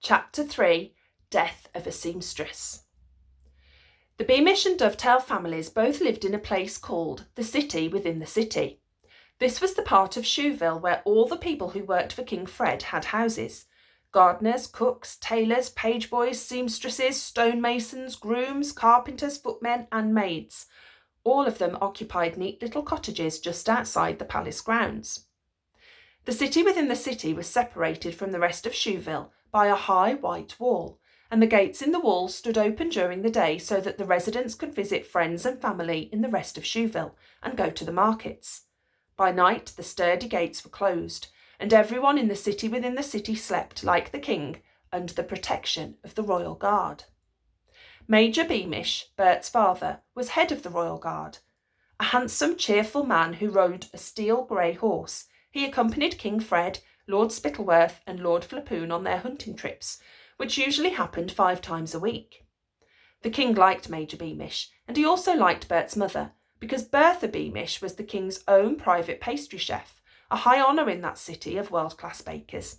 Chapter 3 Death of a Seamstress. The Beamish and Dovetail families both lived in a place called the City within the City. This was the part of Shoeville where all the people who worked for King Fred had houses. Gardeners, cooks, tailors, page boys, seamstresses, stonemasons, grooms, carpenters, footmen and maids. All of them occupied neat little cottages just outside the palace grounds. The city within the city was separated from the rest of Shoeville by a high white wall, and the gates in the wall stood open during the day so that the residents could visit friends and family in the rest of Shoeville and go to the markets. By night the sturdy gates were closed, and everyone in the city within the city slept, like the king, under the protection of the royal guard. Major Beamish, Bert's father, was head of the royal guard. A handsome, cheerful man who rode a steel grey horse, he accompanied King Fred, Lord Spittleworth and Lord Flapoon on their hunting trips, which usually happened 5 times a week. The king liked Major Beamish, and he also liked Bert's mother, because Bertha Beamish was the king's own private pastry chef, a high honour in that city of world-class bakers.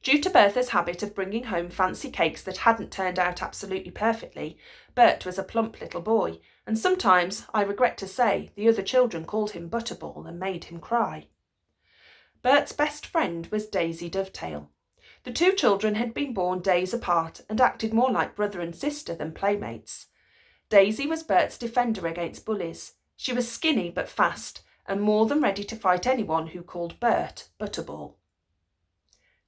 Due to Bertha's habit of bringing home fancy cakes that hadn't turned out absolutely perfectly, Bert was a plump little boy, and sometimes, I regret to say, the other children called him Butterball and made him cry. Bert's best friend was Daisy Dovetail. The 2 children had been born days apart and acted more like brother and sister than playmates. Daisy was Bert's defender against bullies. She was skinny but fast, and more than ready to fight anyone who called Bert Butterball.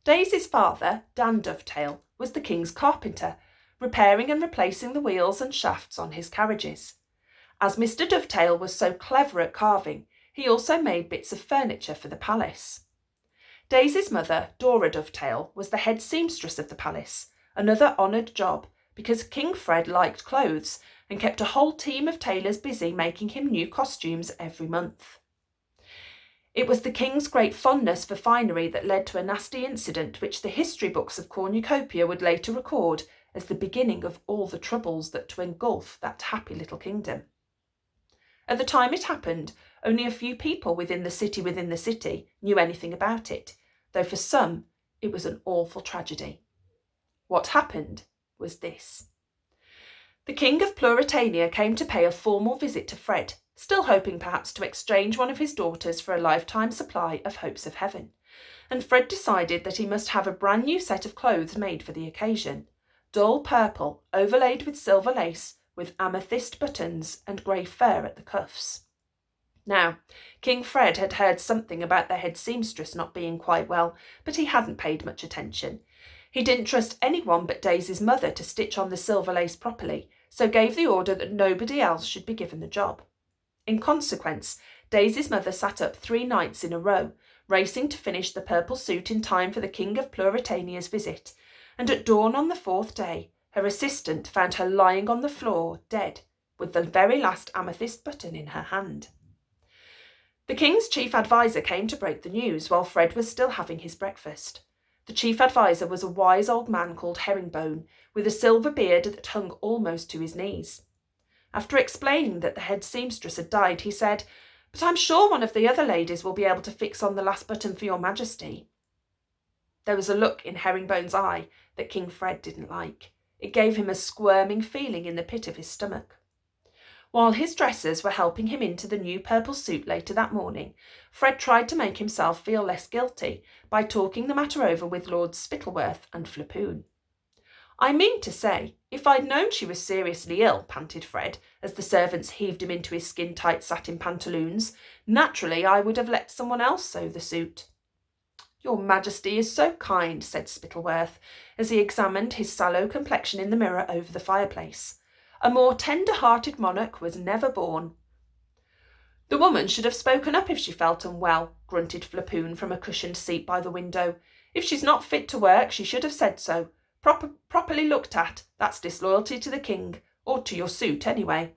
Daisy's father, Dan Dovetail, was the king's carpenter, repairing and replacing the wheels and shafts on his carriages. As Mr. Dovetail was so clever at carving, he also made bits of furniture for the palace. Daisy's mother, Dora Dovetail, was the head seamstress of the palace, another honoured job because King Fred liked clothes and kept a whole team of tailors busy making him new costumes every month. It was the king's great fondness for finery that led to a nasty incident which the history books of Cornucopia would later record as the beginning of all the troubles that to engulf that happy little kingdom. At the time it happened, only a few people within the city knew anything about it, though for some it was an awful tragedy. What happened was this. The King of Pluritania came to pay a formal visit to Fred, still hoping perhaps to exchange one of his daughters for a lifetime supply of hopes of heaven, and Fred decided that he must have a brand new set of clothes made for the occasion, dull purple overlaid with silver lace with amethyst buttons and grey fur at the cuffs. Now, King Fred had heard something about the head seamstress not being quite well, but he hadn't paid much attention. He didn't trust anyone but Daisy's mother to stitch on the silver lace properly, so gave the order that nobody else should be given the job. In consequence, Daisy's mother sat up 3 nights in a row, racing to finish the purple suit in time for the King of Pluritania's visit, and at dawn on the 4th day, her assistant found her lying on the floor, dead, with the very last amethyst button in her hand. The king's chief adviser came to break the news while Fred was still having his breakfast. The chief adviser was a wise old man called Herringbone, with a silver beard that hung almost to his knees. After explaining that the head seamstress had died, he said, "But I'm sure one of the other ladies will be able to fix on the last button for your majesty." There was a look in Herringbone's eye that King Fred didn't like. It gave him a squirming feeling in the pit of his stomach. While his dressers were helping him into the new purple suit later that morning, Fred tried to make himself feel less guilty by talking the matter over with Lords Spittleworth and Flapoon. "I mean to say, if I'd known she was seriously ill," panted Fred, as the servants heaved him into his skin-tight satin pantaloons, "naturally I would have let someone else sew the suit." "Your Majesty is so kind," said Spittleworth, as he examined his sallow complexion in the mirror over the fireplace. "A more tender-hearted monarch was never born." "The woman should have spoken up if she felt unwell," grunted Flapoon from a cushioned seat by the window. "If she's not fit to work, she should have said so. Properly looked at, that's disloyalty to the king, or to your suit anyway."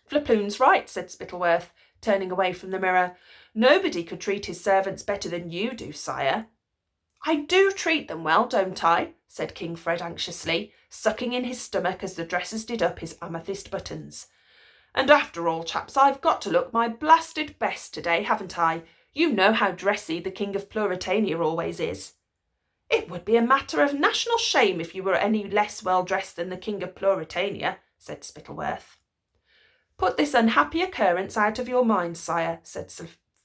"Flapoon's right," said Spittleworth, turning away from the mirror. "Nobody could treat his servants better than you do, sire." "I do treat them well, don't I?" said King Fred anxiously, sucking in his stomach as the dressers did up his amethyst buttons. "And after all, chaps, I've got to look my blasted best today, haven't I? You know how dressy the King of Pluritania always is." "It would be a matter of national shame if you were any less well dressed than the King of Pluritania," said Spittleworth. "Put this unhappy occurrence out of your mind, sire," said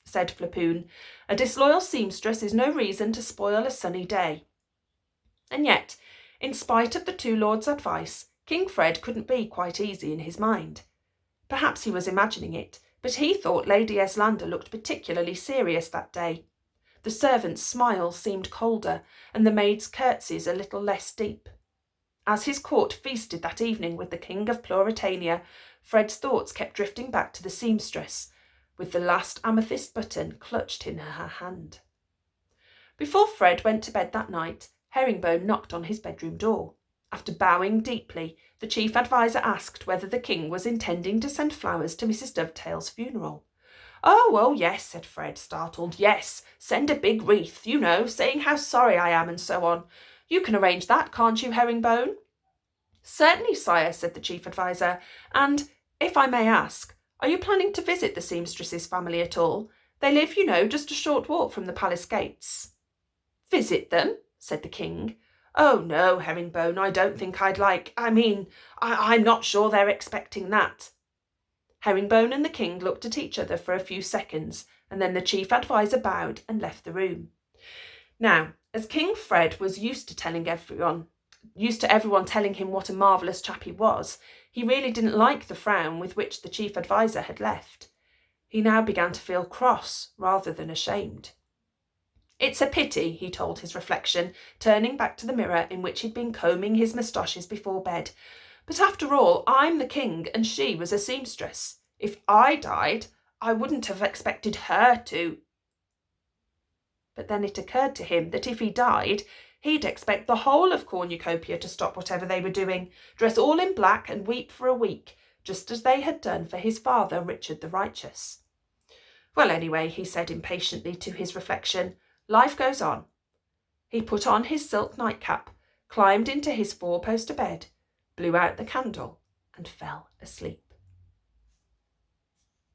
Flapoon. "A disloyal seamstress is no reason to spoil a sunny day." And yet, in spite of the two lords' advice, King Fred couldn't be quite easy in his mind. Perhaps he was imagining it, but he thought Lady Eslander looked particularly serious that day. The servants' smiles seemed colder, and the maids' curtsies a little less deep. As his court feasted that evening with the King of Pluritania, Fred's thoughts kept drifting back to the seamstress, with the last amethyst button clutched in her hand. Before Fred went to bed that night, Herringbone knocked on his bedroom door. After bowing deeply, the chief adviser asked whether the king was intending to send flowers to Mrs. Dovetail's funeral. Oh, yes, said Fred, startled. Yes, send a big wreath, you know, saying how sorry I am and so on. You can arrange that, can't you, Herringbone? Certainly, sire, said the chief adviser. And, if I may ask, are you planning to visit the seamstress's family at all? They live, you know, just a short walk from the palace gates. Visit them? Said the king. Oh, no, Herringbone, I don't think I'd like. I'm not sure they're expecting that. Herringbone and the king looked at each other for a few seconds, and then the chief adviser bowed and left the room. Now, as King Fred was used to everyone telling him what a marvellous chap he was, he really didn't like the frown with which the chief adviser had left. He now began to feel cross rather than ashamed. It's a pity, he told his reflection, turning back to the mirror in which he'd been combing his moustaches before bed. But after all, I'm the king and she was a seamstress. If I died, I wouldn't have expected her to. But then it occurred to him that if he died, he'd expect the whole of Cornucopia to stop whatever they were doing, dress all in black and weep for a week, just as they had done for his father, Richard the Righteous. Well, anyway, he said impatiently to his reflection, life goes on. He put on his silk nightcap, climbed into his four-poster bed, blew out the candle, and fell asleep.